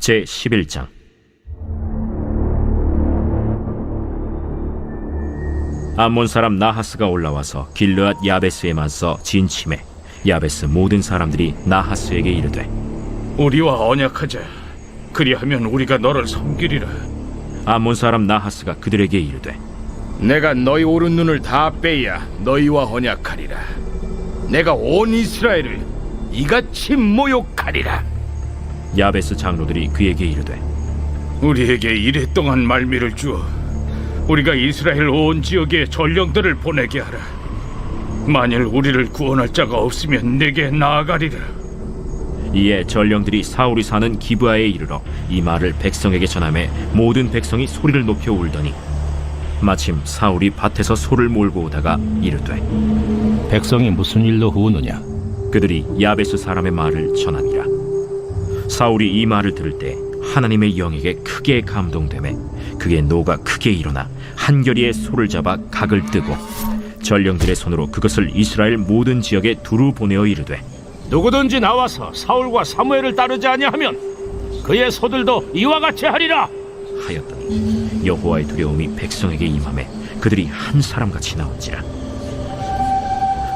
제 11장. 암몬 사람 나하스가 올라와서 길르앗 야베스에 맞서 진침해 야베스 모든 사람들이 나하스에게 이르되, 우리와 언약하자. 그리하면 우리가 너를 섬기리라. 암몬 사람 나하스가 그들에게 이르되, 내가 너희 오른 눈을 다 빼야 너희와 언약하리라. 내가 온 이스라엘을 이같이 모욕하리라. 야베스 장로들이 그에게 이르되, 우리에게 이랫동안 말미를 주어 우리가 이스라엘 온 지역에 전령들을 보내게 하라. 만일 우리를 구원할 자가 없으면 내게 나아가리라. 이에 전령들이 사울이 사는 기브아에 이르러 이 말을 백성에게 전하매 모든 백성이 소리를 높여 울더니 마침 사울이 밭에서 소를 몰고 오다가 이르되, 백성이 무슨 일로 우느냐? 그들이 야베스 사람의 말을 전하니라. 사울이 이 말을 들을 때 하나님의 영에게 크게 감동되매 그의 노가 크게 일어나 한결이의 소를 잡아 각을 뜨고 전령들의 손으로 그것을 이스라엘 모든 지역에 두루 보내어 이르되, 누구든지 나와서 사울과 사무엘을 따르지 아니하면 그의 소들도 이와 같이 하리라 하였더니 여호와의 두려움이 백성에게 임하매 그들이 한 사람같이 나온지라.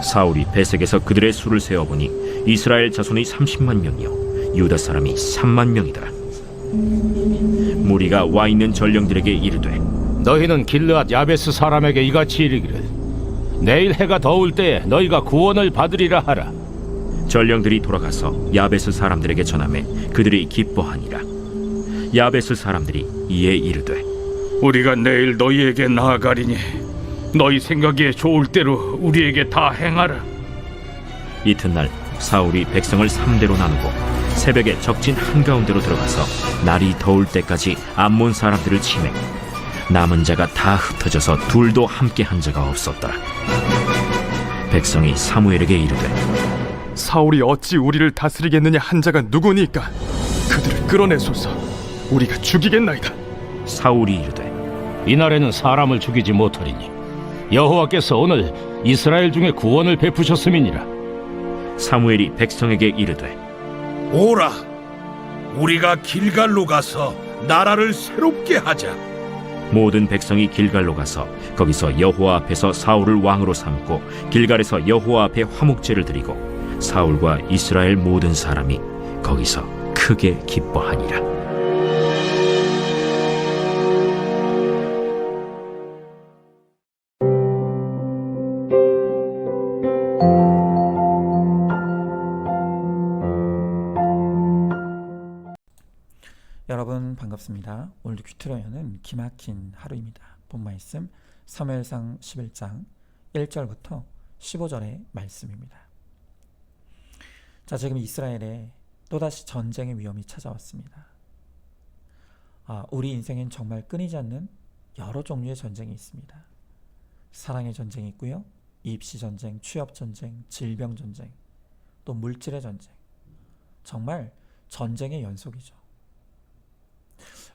사울이 베색에서 그들의 수를 세어보니 이스라엘 자손이 30만 명이요 유다 사람이 3만 명이더라. 무리가 와 있는 전령들에게 이르되, 너희는 길르앗 야베스 사람에게 이같이 이르기를 내일 해가 더울 때에 너희가 구원을 받으리라 하라. 전령들이 돌아가서 야베스 사람들에게 전하매 그들이 기뻐하니라. 야베스 사람들이 이에 이르되, 우리가 내일 너희에게 나아가리니 너희 생각에 좋을 대로 우리에게 다 행하라. 이튿날 사울이 백성을 3대로 나누고 새벽에 적진 한가운데로 들어가서 날이 더울 때까지 암몬 사람들을 치매 남은 자가 다 흩어져서 둘도 함께 한 자가 없었더라. 백성이 사무엘에게 이르되, 사울이 어찌 우리를 다스리겠느냐 한 자가 누구니까 그들을 끌어내소서. 우리가 죽이겠나이다. 사울이 이르되, 이날에는 사람을 죽이지 못하리니 여호와께서 오늘 이스라엘 중에 구원을 베푸셨음이니라. 사무엘이 백성에게 이르되, 오라, 우리가 길갈로 가서 나라를 새롭게 하자. 모든 백성이 길갈로 가서 거기서 여호와 앞에서 사울을 왕으로 삼고 길갈에서 여호와 앞에 화목제를 드리고 사울과 이스라엘 모든 사람이 거기서 크게 기뻐하니라. 여러분 반갑습니다. 오늘도 큐트로여는 기막힌 하루입니다. 본 말씀 사무엘상 11장 1절부터 15절의 말씀입니다. 자, 지금 이스라엘에 또다시 전쟁의 위험이 찾아왔습니다. 우리 인생엔 정말 끊이지 않는 여러 종류의 전쟁이 있습니다. 사랑의 전쟁이 있고요, 입시 전쟁, 취업 전쟁, 질병 전쟁, 또 물질의 전쟁. 정말 전쟁의 연속이죠.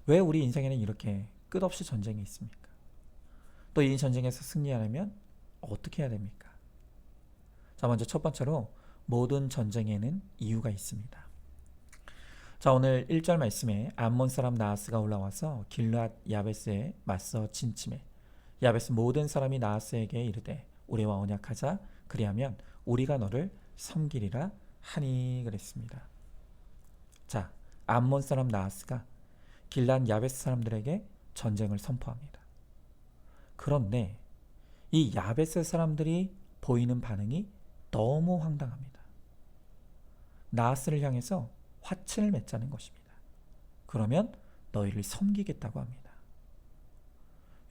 왜 우리 인생에는 이렇게 끝없이 전쟁이 있습니까? 또 이 전쟁에서 승리하려면 어떻게 해야 됩니까? 자, 먼저 첫 번째로 모든 전쟁에는 이유가 있습니다. 자, 오늘 1절 말씀에 암몬 사람 나하스가 올라와서 길르앗 야베스에 맞서 진침해 야베스 모든 사람이 나하스에게 이르되 우리와 언약하자. 그리하면 우리가 너를 섬기리라 하니 그랬습니다. 자, 암몬 사람 나하스가 길르앗 야베스 사람들에게 전쟁을 선포합니다. 그런데 이 야베스 사람들이 보이는 반응이 너무 황당합니다. 나하스를 향해서 화친을 맺자는 것입니다. 그러면 너희를 섬기겠다고 합니다.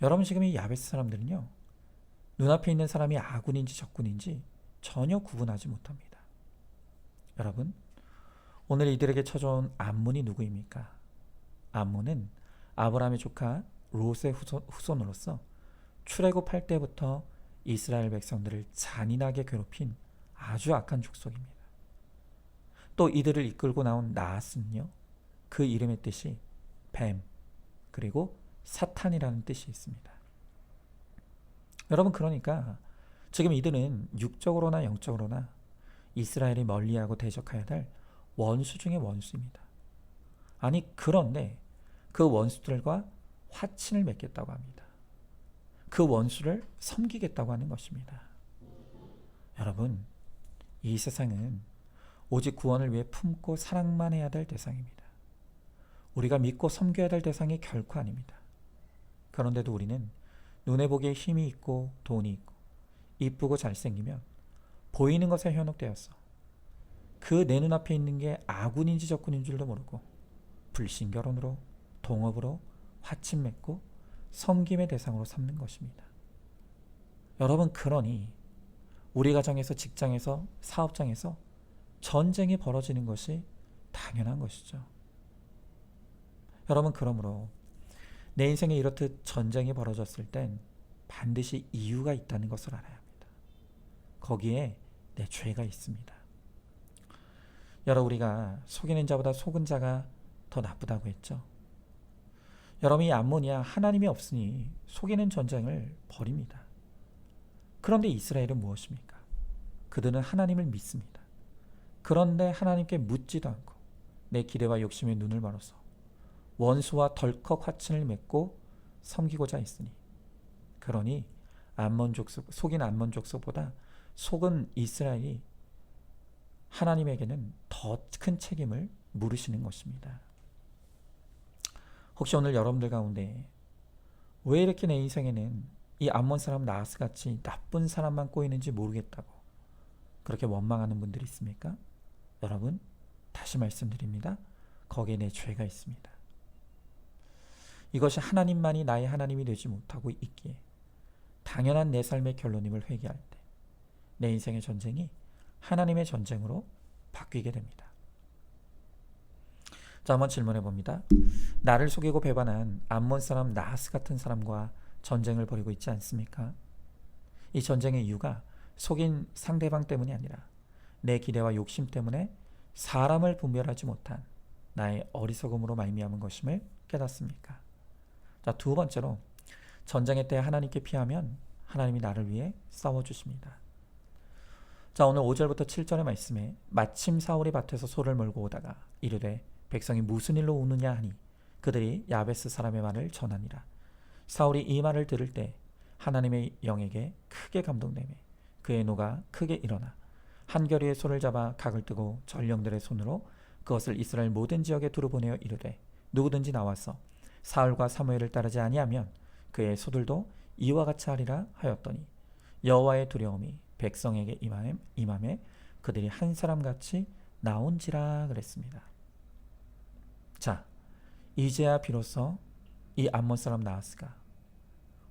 여러분, 지금 이 야베스 사람들은요, 눈앞에 있는 사람이 아군인지 적군인지 전혀 구분하지 못합니다. 여러분, 오늘 이들에게 쳐져온 암몬이 누구입니까? 암몬은 아브라함의 조카 롯의 후손으로서 출애굽할 때부터 이스라엘 백성들을 잔인하게 괴롭힌 아주 악한 족속입니다. 또 이들을 이끌고 나온 나하스는요, 그 이름의 뜻이 뱀 그리고 사탄이라는 뜻이 있습니다. 여러분, 그러니까 지금 이들은 육적으로나 영적으로나 이스라엘이 멀리하고 대적해야 될 원수 중의 원수입니다. 아니 그런데 그 원수들과 화친을 맺겠다고 합니다. 그 원수를 섬기겠다고 하는 것입니다. 여러분, 이 세상은 오직 구원을 위해 품고 사랑만 해야 될 대상입니다. 우리가 믿고 섬겨야 될 대상이 결코 아닙니다. 그런데도 우리는 눈에 보기에 힘이 있고 돈이 있고 이쁘고 잘생기면 보이는 것에 현혹되어서 그 내 눈앞에 있는 게 아군인지 적군인 줄도 모르고 불신결혼으로 동업으로 화친 맺고 섬김의 대상으로 삼는 것입니다. 여러분, 그러니 우리 가정에서, 직장에서, 사업장에서 전쟁이 벌어지는 것이 당연한 것이죠. 여러분, 그러므로 내 인생에 이렇듯 전쟁이 벌어졌을 땐 반드시 이유가 있다는 것을 알아야 합니다. 거기에 내 죄가 있습니다. 여러분, 우리가 속이는 자보다 속은 자가 더 나쁘다고 했죠. 여러분, 이 암몬이야 하나님이 없으니 속이는 전쟁을 벌입니다. 그런데 이스라엘은 무엇입니까? 그들은 하나님을 믿습니다. 그런데 하나님께 묻지도 않고 내 기대와 욕심에 눈을 멀어서 원수와 덜컥 화친을 맺고 섬기고자 했으니, 그러니 속인 암몬 족속보다 속은 이스라엘이 하나님에게는 더 큰 책임을 물으시는 것입니다. 혹시 오늘 여러분들 가운데 왜 이렇게 내 인생에는 이 암몬 사람 나하스 같이 나쁜 사람만 꼬이는지 모르겠다고 그렇게 원망하는 분들이 있습니까? 여러분, 다시 말씀드립니다. 거기에 내 죄가 있습니다. 이것이 하나님만이 나의 하나님이 되지 못하고 있기에 당연한 내 삶의 결론임을 회개할 때 내 인생의 전쟁이 하나님의 전쟁으로 바뀌게 됩니다. 자, 한번 질문해 봅니다. 나를 속이고 배반한 암몬 사람 나하스 같은 사람과 전쟁을 벌이고 있지 않습니까? 이 전쟁의 이유가 속인 상대방 때문이 아니라 내 기대와 욕심 때문에 사람을 분별하지 못한 나의 어리석음으로 말미암은 것임을 깨닫습니까? 자, 두 번째로, 전쟁의 때 하나님께 피하면 하나님이 나를 위해 싸워주십니다. 자, 오늘 5절부터 7절의 말씀에 마침 사울이 밭에서 소를 몰고 오다가 이르되 백성이 무슨 일로 우느냐 하니 그들이 야베스 사람의 말을 전하니라. 사울이 이 말을 들을 때 하나님의 영에게 크게 감동되매 그의 노가 크게 일어나 한 겨루의 소를 잡아 각을 뜨고 전령들의 손으로 그것을 이스라엘 모든 지역에 두루 보내어 이르되 누구든지 나와서 사울과 사무엘을 따르지 아니하면 그의 소들도 이와 같이 하리라 하였더니 여호와의 두려움이 백성에게 임함에 그들이 한 사람같이 나온지라 그랬습니다. 자, 이제야 비로소 이 암몬 사람 나하스가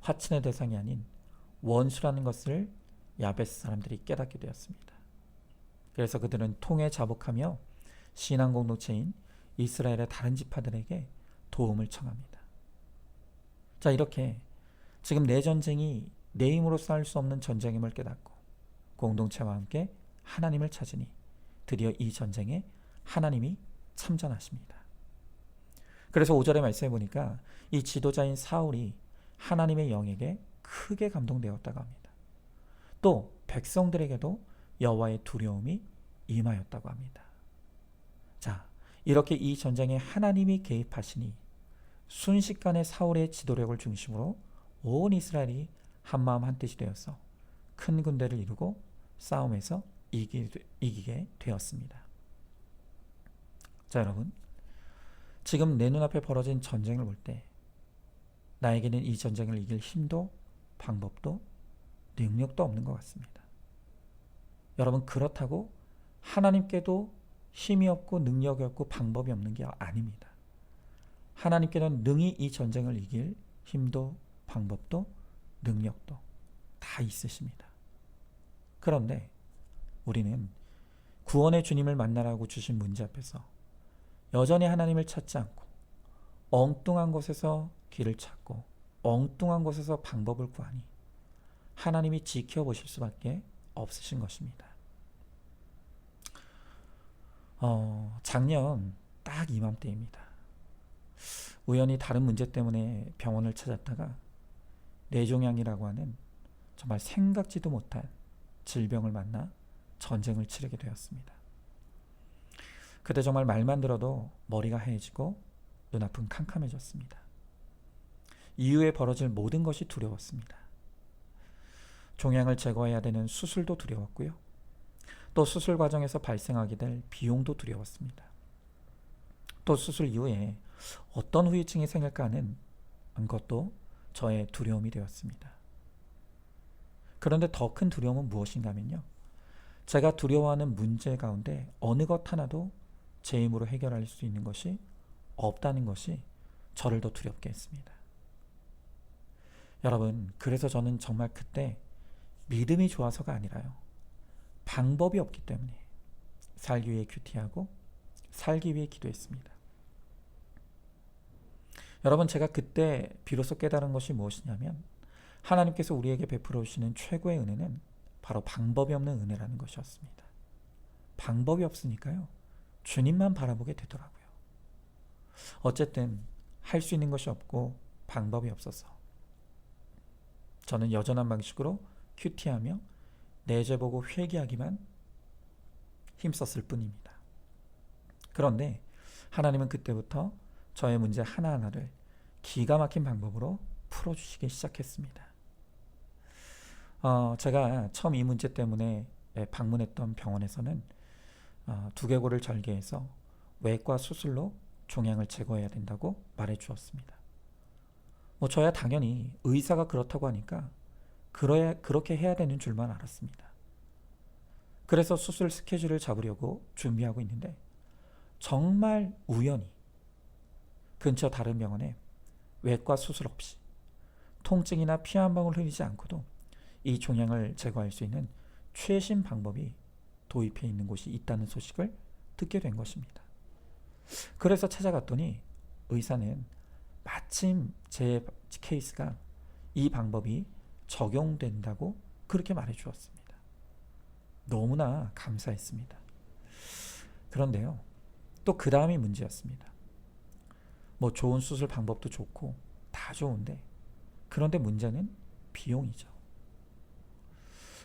화친의 대상이 아닌 원수라는 것을 야베스 사람들이 깨닫게 되었습니다. 그래서 그들은 통에 자복하며 신앙 공동체인 이스라엘의 다른 지파들에게 도움을 청합니다. 자, 이렇게 지금 내 전쟁이 내 힘으로 싸울 수 없는 전쟁임을 깨닫고 공동체와 함께 하나님을 찾으니 드디어 이 전쟁에 하나님이 참전하십니다. 그래서 5절의 말씀에 보니까 이 지도자인 사울이 하나님의 영에게 크게 감동되었다고 합니다. 또 백성들에게도 여호와의 두려움이 임하였다고 합니다. 자, 이렇게 이 전쟁에 하나님이 개입하시니 순식간에 사울의 지도력을 중심으로 온 이스라엘이 한마음 한뜻이 되어서 큰 군대를 이루고 싸움에서 이기게 되었습니다. 자, 여러분, 지금 내 눈앞에 벌어진 전쟁을 볼 때 나에게는 이 전쟁을 이길 힘도 방법도 능력도 없는 것 같습니다. 여러분, 그렇다고 하나님께도 힘이 없고 능력이 없고 방법이 없는 게 아닙니다. 하나님께는 능히 이 전쟁을 이길 힘도 방법도 능력도 다 있으십니다. 그런데 우리는 구원의 주님을 만나라고 주신 문제 앞에서 여전히 하나님을 찾지 않고 엉뚱한 곳에서 길을 찾고 엉뚱한 곳에서 방법을 구하니 하나님이 지켜보실 수밖에 없으신 것입니다. 작년 딱 이맘때입니다. 우연히 다른 문제 때문에 병원을 찾았다가 뇌종양이라고 하는 정말 생각지도 못한 질병을 만나 전쟁을 치르게 되었습니다. 그때 정말 말만 들어도 머리가 하얘지고 눈앞은 캄캄해졌습니다. 이후에 벌어질 모든 것이 두려웠습니다. 종양을 제거해야 되는 수술도 두려웠고요. 또 수술 과정에서 발생하게 될 비용도 두려웠습니다. 또 수술 이후에 어떤 후유증이 생길까 하는 것도 저의 두려움이 되었습니다. 그런데 더 큰 두려움은 무엇인가 하면요. 제가 두려워하는 문제 가운데 어느 것 하나도 제 힘으로 해결할 수 있는 것이 없다는 것이 저를 더 두렵게 했습니다. 여러분, 그래서 저는 정말 그때 믿음이 좋아서가 아니라요. 방법이 없기 때문에 살기 위해 큐티하고 살기 위해 기도했습니다. 여러분, 제가 그때 비로소 깨달은 것이 무엇이냐면 하나님께서 우리에게 베풀어 주시는 최고의 은혜는 바로 방법이 없는 은혜라는 것이었습니다. 방법이 없으니까요. 주님만 바라보게 되더라고요. 어쨌든 할 수 있는 것이 없고 방법이 없어서 저는 여전한 방식으로 큐티하며 내 죄 보고 회개하기만 힘썼을 뿐입니다. 그런데 하나님은 그때부터 저의 문제 하나하나를 기가 막힌 방법으로 풀어주시기 시작했습니다. 제가 처음 이 문제 때문에 방문했던 병원에서는 두개골을 절개해서 외과 수술로 종양을 제거해야 된다고 말해 주었습니다. 저야 당연히 의사가 그렇다고 하니까 그렇게 해야 되는 줄만 알았습니다. 그래서 수술 스케줄을 잡으려고 준비하고 있는데 정말 우연히 근처 다른 병원에 외과 수술 없이 통증이나 피 한 방울 흘리지 않고도 이 종양을 제거할 수 있는 최신 방법이 도입해 있는 곳이 있다는 소식을 듣게 된 것입니다. 그래서 찾아갔더니 의사는 마침 제 케이스가 이 방법이 적용된다고 그렇게 말해 주었습니다. 너무나 감사했습니다. 그런데요, 또 그 다음이 문제였습니다. 좋은 수술 방법도 좋고 다 좋은데, 그런데 문제는 비용이죠.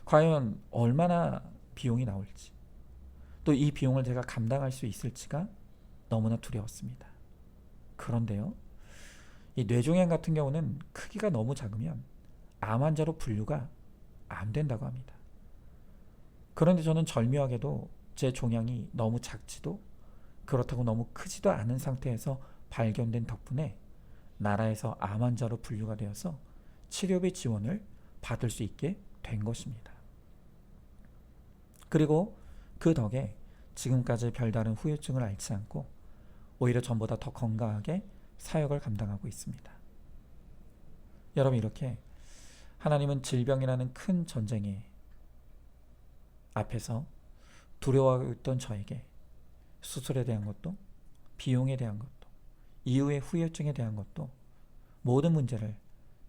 과연 얼마나 비용이 나올지, 또 이 비용을 제가 감당할 수 있을지가 너무나 두려웠습니다. 그런데요, 이 뇌종양 같은 경우는 크기가 너무 작으면 암 환자로 분류가 안 된다고 합니다. 그런데 저는 절묘하게도 제 종양이 너무 작지도 그렇다고 너무 크지도 않은 상태에서 발견된 덕분에 나라에서 암 환자로 분류가 되어서 치료비 지원을 받을 수 있게 된 것입니다. 그리고 그 덕에 지금까지 별다른 후유증을 앓지 않고 오히려 전보다 더 건강하게 사역을 감당하고 있습니다. 여러분, 이렇게 하나님은 질병이라는 큰 전쟁의 앞에서 두려워하고 있던 저에게 수술에 대한 것도, 비용에 대한 것도, 이후의 후유증에 대한 것도 모든 문제를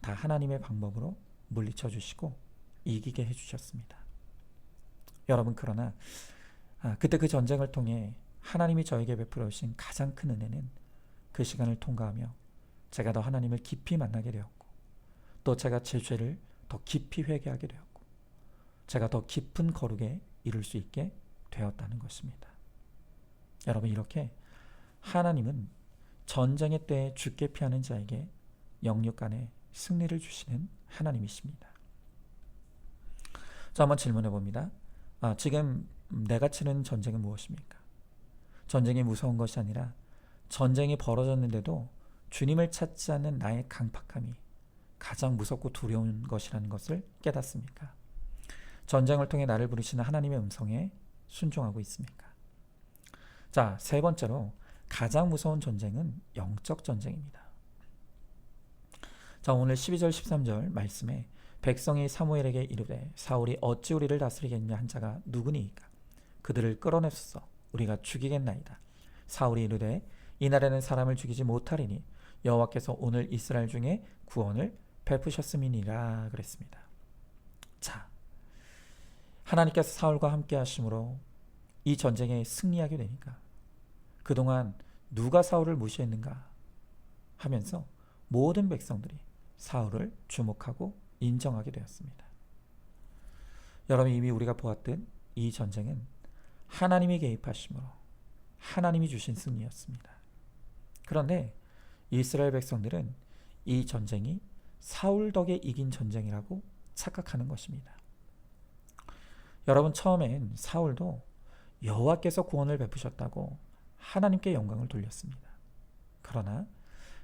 다 하나님의 방법으로 물리쳐 주시고 이기게 해주셨습니다. 여러분, 그러나 그때 그 전쟁을 통해 하나님이 저에게 베풀어 주신 가장 큰 은혜는 그 시간을 통과하며 제가 더 하나님을 깊이 만나게 되었고, 또 제가 제 죄를 더 깊이 회개하게 되었고, 제가 더 깊은 거룩에 이룰 수 있게 되었다는 것입니다. 여러분, 이렇게 하나님은 전쟁의 때에 죽게 피하는 자에게 영육간에 승리를 주시는 하나님이십니다. 자, 한번 질문해 봅니다. 지금 내가 치는 전쟁은 무엇입니까? 전쟁이 무서운 것이 아니라 전쟁이 벌어졌는데도 주님을 찾지 않는 나의 강팍함이 가장 무섭고 두려운 것이라는 것을 깨닫습니까? 전쟁을 통해 나를 부르시는 하나님의 음성에 순종하고 있습니까? 자, 세 번째로 가장 무서운 전쟁은 영적 전쟁입니다. 자, 오늘 12절 13절 말씀에 백성이 사무엘에게 이르되 사울이 어찌 우리를 다스리겠냐 한 자가 누구니이까? 그들을 끌어내소서, 우리가 죽이겠나이다. 사울이 이르되 이 날에는 사람을 죽이지 못하리니 여호와께서 오늘 이스라엘 중에 구원을 베푸셨음이니라 그랬습니다. 자, 하나님께서 사울과 함께 하심으로 이 전쟁에 승리하게 되니까 그동안 누가 사울을 무시했는가 하면서 모든 백성들이 사울을 주목하고 인정하게 되었습니다. 여러분, 이미 우리가 보았던 이 전쟁은 하나님이 개입하심으로 하나님이 주신 승리였습니다. 그런데 이스라엘 백성들은 이 전쟁이 사울 덕에 이긴 전쟁이라고 착각하는 것입니다. 여러분, 처음엔 사울도 여호와께서 구원을 베푸셨다고 하나님께 영광을 돌렸습니다. 그러나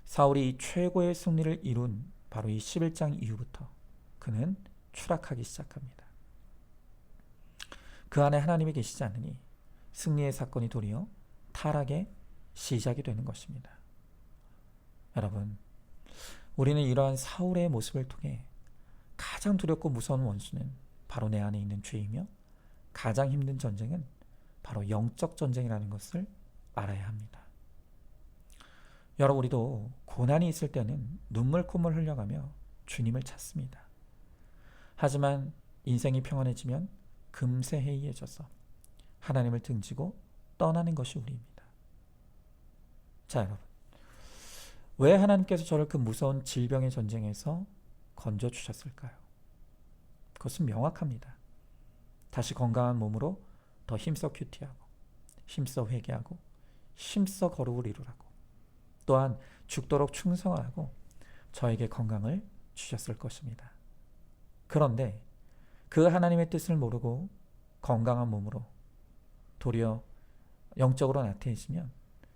사울이 최고의 승리를 이룬 바로 이 11장 이후부터 그는 추락하기 시작합니다. 그 안에 하나님이 계시지 않으니 승리의 사건이 도리어 타락의 시작이 되는 것입니다. 여러분, 우리는 이러한 사울의 모습을 통해 가장 두렵고 무서운 원수는 바로 내 안에 있는 죄이며 가장 힘든 전쟁은 바로 영적 전쟁이라는 것을 알아야 합니다. 여러분, 우리도 고난이 있을 때는 눈물 콧물 흘려가며 주님을 찾습니다. 하지만 인생이 평안해지면 금세 해이해져서 하나님을 등지고 떠나는 것이 우리입니다. 자, 여러분, 왜 하나님께서 저를 그 무서운 질병의 전쟁에서 건져주셨을까요? 그것은 명확합니다. 다시 건강한 몸으로 더 힘써 큐티하고 힘써 회개하고 힘써 거룩을 이루라고, 또한 죽도록 충성하라고 저에게 건강을 주셨을 것입니다. 그런데 그 하나님의 뜻을 모르고 건강한 몸으로 도리어 영적으로 나태해지면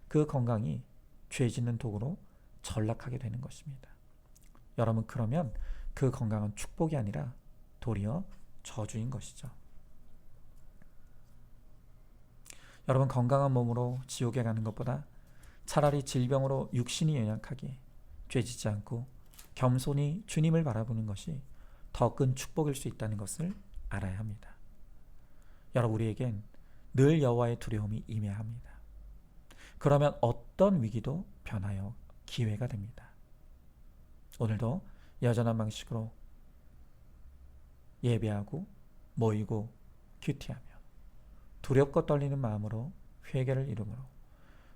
그 건강이 죄 짓는 도구로 전락하게 되는 것입니다. 여러분, 그러면 그 건강은 축복이 아니라 도리어 저주인 것이죠. 여러분, 건강한 몸으로 지옥에 가는 것보다 차라리 질병으로 육신이 연약하게 죄짓지 않고 겸손히 주님을 바라보는 것이 더 큰 축복일 수 있다는 것을 알아야 합니다. 여러분, 우리에겐 늘 여호와의 두려움이 임해야 합니다. 그러면 어떤 위기도 변하여 기회가 됩니다. 오늘도 여전한 방식으로 예배하고 모이고 큐티하며 두렵고 떨리는 마음으로 회개를 이루므로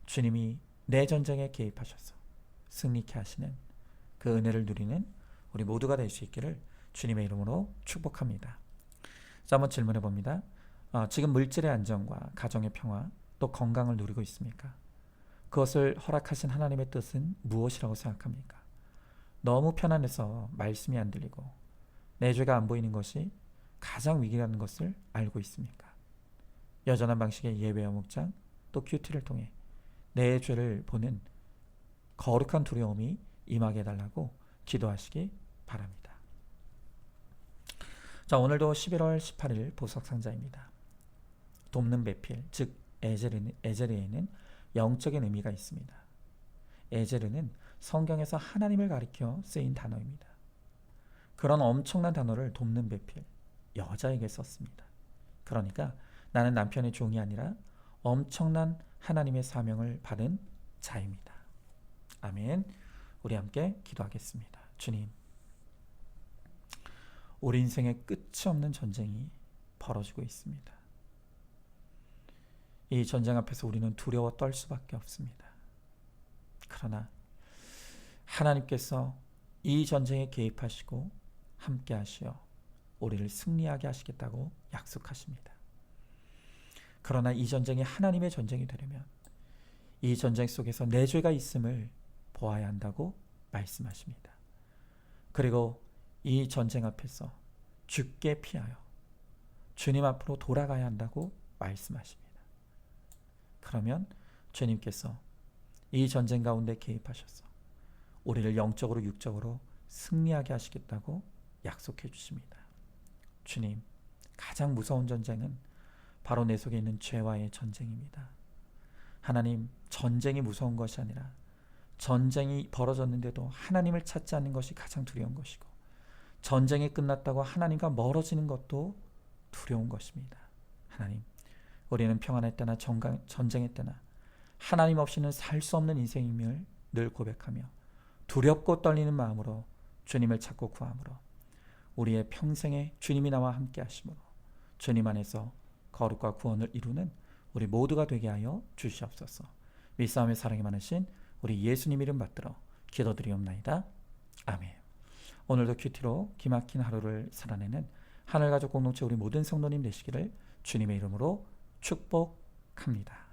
주님이 내 전쟁에 개입하셔서 승리케 하시는 그 은혜를 누리는 우리 모두가 될 수 있기를 주님의 이름으로 축복합니다. 자, 한번 질문해 봅니다. 지금 물질의 안정과 가정의 평화 또 건강을 누리고 있습니까? 그것을 허락하신 하나님의 뜻은 무엇이라고 생각합니까? 너무 편안해서 말씀이 안 들리고 내 죄가 안 보이는 것이 가장 위기라는 것을 알고 있습니까? 여전한 방식의 예배와 묵상 또 큐티를 통해 내 죄를 보는 거룩한 두려움이 임하게 해달라고 기도하시기 바랍니다. 자, 오늘도 11월 18일 보석상자입니다. 돕는 배필, 즉 에제르에는 영적인 의미가 있습니다. 에제르는 성경에서 하나님을 가리켜 쓰인 단어입니다. 그런 엄청난 단어를 돕는 배필, 여자에게 썼습니다. 그러니까 나는 남편의 종이 아니라 엄청난 하나님의 사명을 받은 자입니다. 아멘. 우리 함께 기도하겠습니다. 주님, 우리 인생에 끝이 없는 전쟁이 벌어지고 있습니다. 이 전쟁 앞에서 우리는 두려워 떨 수밖에 없습니다. 그러나 하나님께서 이 전쟁에 개입하시고 함께 하시어 우리를 승리하게 하시겠다고 약속하십니다. 그러나 이 전쟁이 하나님의 전쟁이 되려면 이 전쟁 속에서 내 죄가 있음을 보아야 한다고 말씀하십니다. 그리고 이 전쟁 앞에서 죽게 피하여 주님 앞으로 돌아가야 한다고 말씀하십니다. 그러면 주님께서 이 전쟁 가운데 개입하셔서 우리를 영적으로 육적으로 승리하게 하시겠다고 약속해 주십니다. 주님, 가장 무서운 전쟁은 바로 내 속에 있는 죄와의 전쟁입니다. 하나님, 전쟁이 무서운 것이 아니라 전쟁이 벌어졌는데도 하나님을 찾지 않는 것이 가장 두려운 것이고, 전쟁이 끝났다고 하나님과 멀어지는 것도 두려운 것입니다. 하나님, 우리는 평안의 때나 전쟁의 때나 하나님 없이는 살 수 없는 인생임을 늘 고백하며 두렵고 떨리는 마음으로 주님을 찾고 구함으로 우리의 평생에 주님이 나와 함께 하심으로 주님 안에서 거룩과 구원을 이루는 우리 모두가 되게 하여 주시옵소서. 믿사함의 사랑이 많으신 우리 예수님 이름 받들어 기도드리옵나이다. 아멘. 오늘도 큐티로 기막힌 하루를 살아내는 하늘가족 공동체 우리 모든 성도님 되시기를 주님의 이름으로 축복합니다.